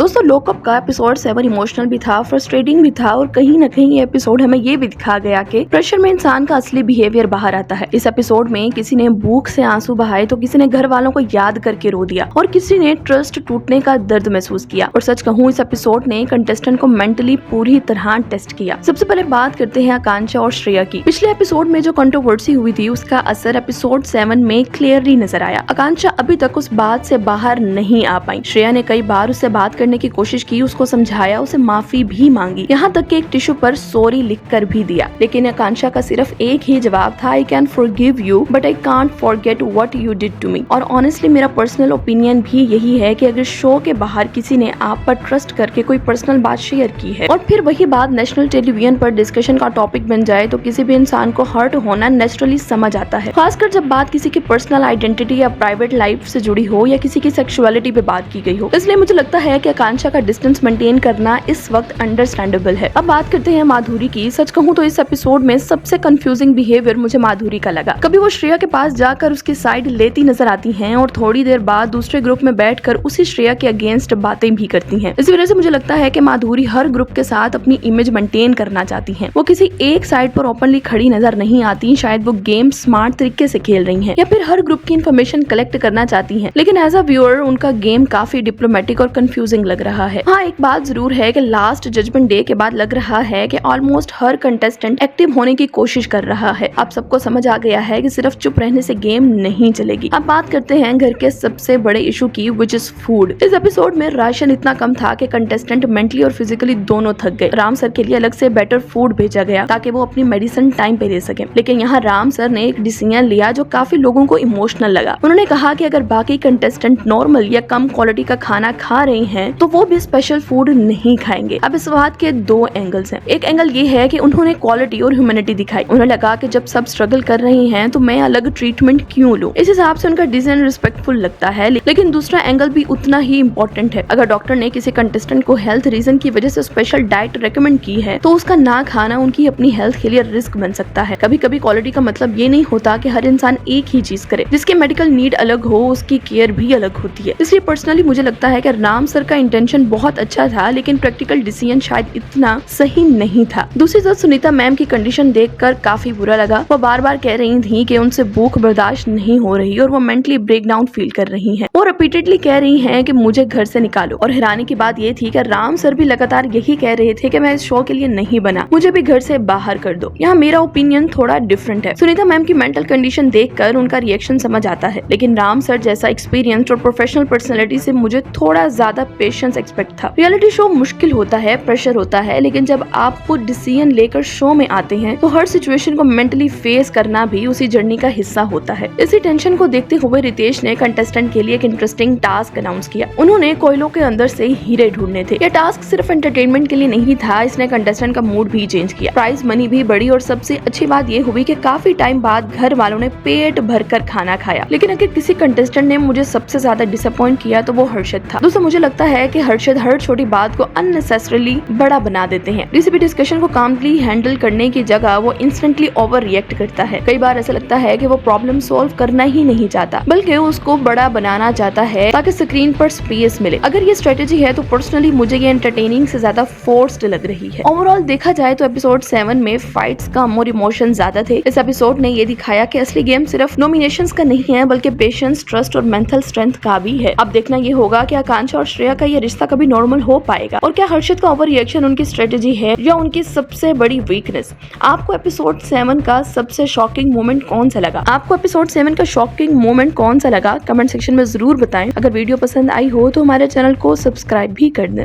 दोस्तों लॉकअप का episode 7 emotional भी था, फ्रस्ट्रेटिंग भी था और कहीं न कहीं ये एपिसोड हमें ये भी दिखा गया कि प्रेशर में इंसान का असली बिहेवियर बाहर आता है। इस एपिसोड में किसी ने भूख से आंसू बहाए तो किसी ने घर वालों को याद करके रो दिया और किसी ने ट्रस्ट टूटने का दर्द महसूस किया। और सच कहूँ इस एपिसोड ने कंटेस्टेंट को मेंटली पूरी तरह टेस्ट किया। सबसे पहले बात करते हैं आकांक्षा और श्रेया की। पिछले एपिसोड में जो कंट्रोवर्सी हुई थी उसका असर एपिसोड 7 में क्लियरली नजर आया। आकांक्षा अभी तक उस बात से बाहर नहीं आ पाई। श्रेया ने कई बार उससे बात करने की कोशिश की, उसको समझाया, उसे माफी भी मांगी, यहाँ तक कि एक टिश्यू पर सॉरी लिखकर भी दिया। लेकिन आकांक्षा का सिर्फ एक ही जवाब था, I can forgive you but I can't forget what you did to me. और ऑनेस्टली मेरा पर्सनल ओपिनियन भी यही है कि अगर शो के बाहर किसी ने आप पर ट्रस्ट करके कोई पर्सनल बात शेयर की है और फिर वही बात नेशनल टेलीविजन पर डिस्कशन का टॉपिक बन जाए तो किसी भी इंसान को हर्ट होना नेचुरली समझ आता है, खासकर जब बात किसी की पर्सनल आइडेंटिटी या प्राइवेट लाइफ से जुड़ी हो या किसी की सेक्सुअलिटी पे बात की गई हो। इसलिए मुझे लगता है कि आकांक्षा का डिस्टेंस मेंटेन करना इस वक्त अंडरस्टैंडेबल है। अब बात करते हैं माधुरी की। सच कहूँ तो इस एपिसोड में सबसे कंफ्यूजिंग बिहेवियर मुझे माधुरी का लगा। कभी वो श्रेया के पास जाकर उसकी साइड लेती नजर आती हैं और थोड़ी देर बाद दूसरे ग्रुप में बैठकर उसी श्रेया के अगेंस्ट बातें भी करती हैं। इसी वजह से मुझे लगता है कि माधुरी हर ग्रुप के साथ अपनी इमेज मेंटेन करना चाहती हैं। वो किसी एक साइड पर ओपनली खड़ी नजर नहीं आती। शायद वो गेम स्मार्ट तरीके से खेल रही हैं या फिर हर ग्रुप की इन्फॉर्मेशन कलेक्ट करना चाहती हैं। लेकिन एज अ व्यूअर उनका गेम काफी डिप्लोमेटिक और कंफ्यूजिंग लग रहा है। हाँ, एक बात जरूर है कि लास्ट जजमेंट डे के बाद लग रहा है कि ऑलमोस्ट हर कंटेस्टेंट एक्टिव होने की कोशिश कर रहा है। अब सबको समझ आ गया है कि सिर्फ चुप रहने से गेम नहीं चलेगी। अब बात करते हैं घर के सबसे बड़े इशू की, विच इज फूड। इस एपिसोड में राशन इतना कम था कि कंटेस्टेंट मेंटली और फिजिकली दोनों थक गए। राम सर के लिए अलग से बेटर फूड भेजा गया ताकि वो अपनी मेडिसिन टाइम पे ले सके। लेकिन यहाँ राम सर ने एक डिसीजन लिया जो काफी लोगों को इमोशनल लगा। उन्होंने कहा कि अगर बाकी कंटेस्टेंट नॉर्मल या कम क्वालिटी का खाना खा रहे हैं तो वो भी स्पेशल फूड नहीं खाएंगे। अब इस बात के दो एंगल्स हैं। एक एंगल ये है कि उन्होंने क्वालिटी और ह्यूमैनिटी दिखाई। उन्हें लगा कि जब सब स्ट्रगल कर रहे हैं तो मैं अलग ट्रीटमेंट क्यों लूं। इस हिसाब से उनका डिसीजन रिस्पेक्टफुल लगता है। लेकिन दूसरा एंगल भी उतना ही इम्पोर्टेंट है। अगर डॉक्टर ने किसी कंटेस्टेंट को हेल्थ रीजन की वजह से स्पेशल डाइट रेकमेंड की है तो उसका ना खाना उनकी अपनी हेल्थ के लिए रिस्क बन सकता है। कभी कभी क्वालिटी का मतलब ये नहीं होता कि हर इंसान एक ही चीज करे। जिसके मेडिकल नीड अलग हो उसकी केयर भी अलग होती है। इसलिए पर्सनली मुझे लगता है कि राम सर का इंटेंशन बहुत अच्छा था लेकिन प्रैक्टिकल डिसीजन शायद इतना सही नहीं था। दूसरी तरफ सुनीता मैम की कंडीशन देखकर काफी बुरा लगा। वो बार बार कह रही थी कि उनसे भूख बर्दाश्त नहीं हो रही और वो मेंटली ब्रेकडाउन फील कर रही हैं। वो रिपीटेडली कह रही हैं कि मुझे घर से निकालो। और हैरानी की बात ये थी कि राम सर भी लगातार यही कह रहे थे कि मैं इस शो के लिए नहीं बना, मुझे भी घर से बाहर कर दो। यहाँ मेरा ओपिनियन थोड़ा डिफरेंट है। सुनीता मैम की मेंटल कंडीशन देखकर उनका रिएक्शन समझ आता है, लेकिन राम सर जैसा एक्सपीरियंस्ड और प्रोफेशनल पर्सनैलिटी से मुझे थोड़ा ज्यादा पेशेंस एक्सपेक्ट था। रियलिटी शो मुश्किल होता है, प्रेशर होता है, लेकिन जब आप खुद डिसीजन लेकर शो में आते हैं तो हर सिचुएशन को मेंटली फेस करना भी उसी जर्नी का हिस्सा होता है। इसी टेंशन को देखते हुए रितेश ने कंटेस्टेंट के लिए एक इंटरेस्टिंग टास्क अनाउंस किया। उन्होंने कोयलों के अंदर से हीरे ढूंढने थे। यह टास्क सिर्फ एंटरटेनमेंट के लिए नहीं था, इसने कंटेस्टेंट का मूड भी चेंज किया। प्राइज मनी भी बढ़ी और सबसे अच्छी बात ये हुई कि काफी टाइम बाद घर वालों ने पेट भरकर खाना खाया। लेकिन अगर किसी कंटेस्टेंट ने मुझे सबसे ज्यादा डिसअपॉइंट किया तो वो हर्षद था। दोस्तों मुझे लगता है कि हर्षद हर छोटी बात को अननेसेसरीली बड़ा बना देते हैं। किसी भी डिस्कशन को कामली हैंडल करने की जगह वो इंस्टेंटली ओवर रिएक्ट करता है। कई बार ऐसा लगता है कि वो प्रॉब्लम सॉल्व करना ही नहीं चाहता बल्कि उसको बड़ा बनाना चाहता है ताकि स्क्रीन पर स्पेस मिले। अगर ये स्ट्रेटेजी है तो पर्सनली मुझे ये एंटरटेनिंग से ज्यादा फोर्स्ड लग रही है। ओवरऑल देखा जाए तो एपिसोड 7 में फाइट्स कम और इमोशन ज्यादा थे। इस एपिसोड ने ये दिखाया कि असली गेम सिर्फ नॉमिनेशंस का नहीं है बल्कि पेशेंस, ट्रस्ट और मेंटल स्ट्रेंथ का भी है। अब देखना ये होगा कि आकांक्षा और श्रेया का ये रिश्ता कभी नॉर्मल हो पाएगा और क्या हर्षद का ओवर रिएक्शन उनकी स्ट्रेटेजी है या उनकी सबसे बड़ी वीकनेस। आपको एपिसोड 7 का सबसे शॉकिंग मोमेंट कौन सा लगा? आपको एपिसोड 7 का शॉकिंग मोमेंट कौन सा लगा? कमेंट सेक्शन में जरूर बताएं। अगर वीडियो पसंद आई हो तो हमारे चैनल को सब्सक्राइब भी कर दें।